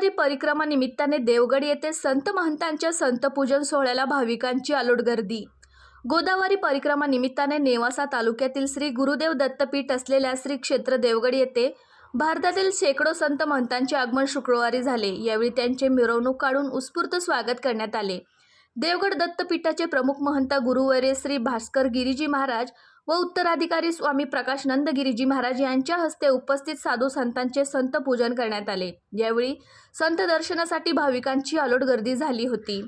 गोदावरी परिक्रमा निमित्ताने देवगड येथे संत महंतांच्या संतपूजन सोहळ्याला भाविकांची अलोट गर्दी। गोदावरी परिक्रमा निमित्ताने नेवासा तालुक्यातील श्री गुरुदेव दत्तपीठ असलेल्या श्री क्षेत्र देवगड येथे भारतातील शेकडो संत महंतांचे आगमन शुक्रवारी झाले। यावेळी त्यांचे मिरवणूक काढून उत्स्फूर्त स्वागत करण्यात आले। देवगड दत्तपीठाचे प्रमुख महंत गुरुवर्य श्री भास्कर गिरीजी महाराज व उत्तराधिकारी स्वामी प्रकाशनंद गिरीजी महाराज यांच्या हस्ते उपस्थित साधू संतांचे संत पूजन करण्यात आले। यावेळी संत दर्शनासाठी भाविकांची अलोट गर्दी झाली होती।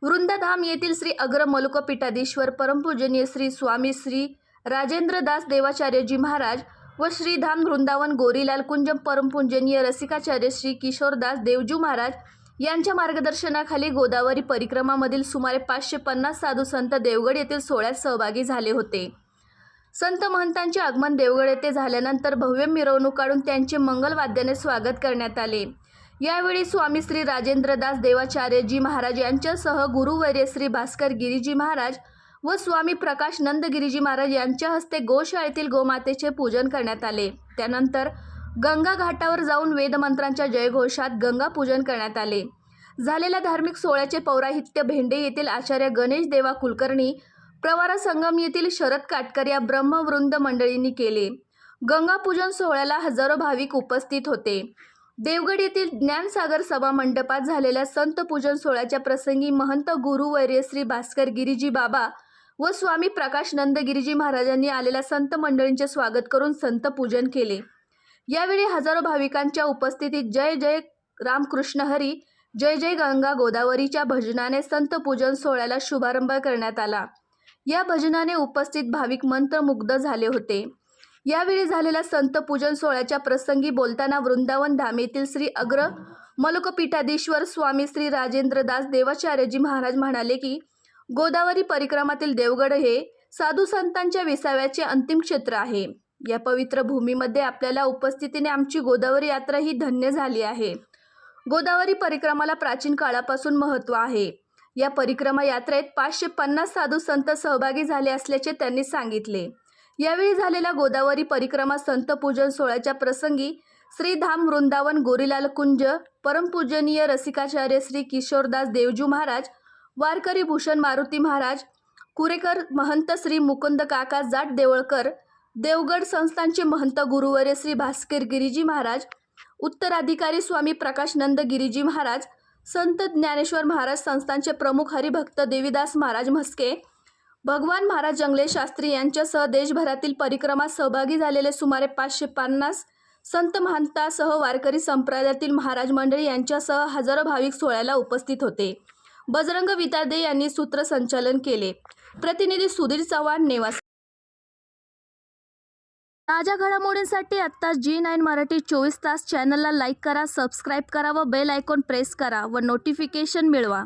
वृंदाधाम येथील श्री अग्र मलुकपीठाधीश्वर परमपूजनीय श्री स्वामी श्री राजेंद्रदास देवाचार्यजी महाराज व श्रीधाम वृंदावन गोरीलाल कुंज परमपूजनीय रसिकाचार्य श्री किशोरदास देवजू महाराज यांच्या मार्गदर्शनाखाली गोदावरी परिक्रमामधील सुमारे 550 साधू संत देवगड येथील सोहळ्यात सहभागी झाले होते। संत महंतांचे आगमन देवगड येथे झाल्यानंतर भव्य मिरवणूक काढून त्यांचे मंगलवाद्याने स्वागत करण्यात आले। यावेळी स्वामी श्री राजेंद्रदास देवाचार्यजी महाराज यांच्यासह गुरुवर्य श्री भास्कर गिरीजी महाराज व स्वामी प्रकाशनंद गिरीजी महाराज यांच्या हस्ते गोशाळेतील गोमातेचे पूजन करण्यात आले। त्यानंतर गंगा घाटावर जाऊन वेदमंत्रांच्या जयघोषात गंगा पूजन करण्यात आले। झालेल्या धार्मिक सोहळ्याचे पौराहित्य भेंडे येथील आचार्य गणेश देवा कुलकर्णी, प्रवारा संगम येथील शरद काटकर या ब्रह्मवृंद मंडळींनी केले। गंगा पूजन सोहळ्याला हजारो भाविक उपस्थित होते। देवगड येथील ज्ञानसागर सभा मंडपात झालेल्या संत पूजन सोहळ्याच्या प्रसंगी महंत गुरुवर्य श्री भास्कर गिरीजी बाबा व स्वामी प्रकाशनंद गिरीजी महाराजांनी आलेल्या संत मंडळींचे स्वागत करून संत पूजन केले। यावेळी हजारो भाविकांच्या उपस्थितीत जय जय रामकृष्ण हरी, जय जय गंगा गोदावरीच्या भजनाने संत पूजन सोहळ्याला शुभारंभ करण्यात आला। या भजनाने उपस्थित भाविक मंत्रमुग्ध झाले होते। यावेळी झालेल्या संत पूजन सोहळ्याच्या प्रसंगी बोलताना वृंदावन धाम येथील श्री अग्र मलुकपीठाधीश्वर स्वामी श्री राजेंद्रदास देवाचार्यजी महाराज म्हणाले की गोदावरी परिक्रमातील देवगड हे साधू संतांच्या विसाव्याचे अंतिम क्षेत्र आहे। या पवित्र भूमीमध्ये आपल्याला उपस्थितीने आमची गोदावरी यात्रा ही धन्य झाली आहे। गोदावरी परिक्रमाला प्राचीन काळापासून महत्त्व आहे। या परिक्रमा यात्रेत 550 साधू संत सहभागी झाले असल्याचे त्यांनी सांगितले। यावेळी झालेल्या गोदावरी परिक्रमा संत पूजन सोहळ्याच्या प्रसंगी श्रीधाम वृंदावन गोरीलाल कुंज परमपूजनीय रसिकाचार्य श्री किशोरदास देवजू महाराज, वारकरी भूषण मारुती महाराज, कुरेकर महंत श्री मुकुंद काका जाट देवळकर, देवगड संस्थानचे महंत गुरुवर्य श्री भास्कर गिरीजी महाराज, उत्तराधिकारी स्वामी प्रकाशनंद गिरीजी महाराज, संत ज्ञानेश्वर महाराज संस्थानचे प्रमुख हरिभक्त देवीदास महाराज म्हस्के, भगवान महाराज जंगले शास्त्री यांच्यासह देशभरातील परिक्रमात सहभागी झालेले सुमारे 550 संत महंतासह वारकरी संप्रदायातील महाराज मंडळी यांच्यासह हजारो भाविक सोहळ्याला उपस्थित होते। बजरंग वितादे यांनी सूत्रसंचालन केले। प्रतिनिधी सुधीर चव्हाण, नेवासा। ताज्या घडामोडींसाठी आत्ताच G9 मराठी 24 तास चॅनलला लाईक करा, सबस्क्राईब करा व बेल आयकॉन प्रेस करा व नोटिफिकेशन मिळवा।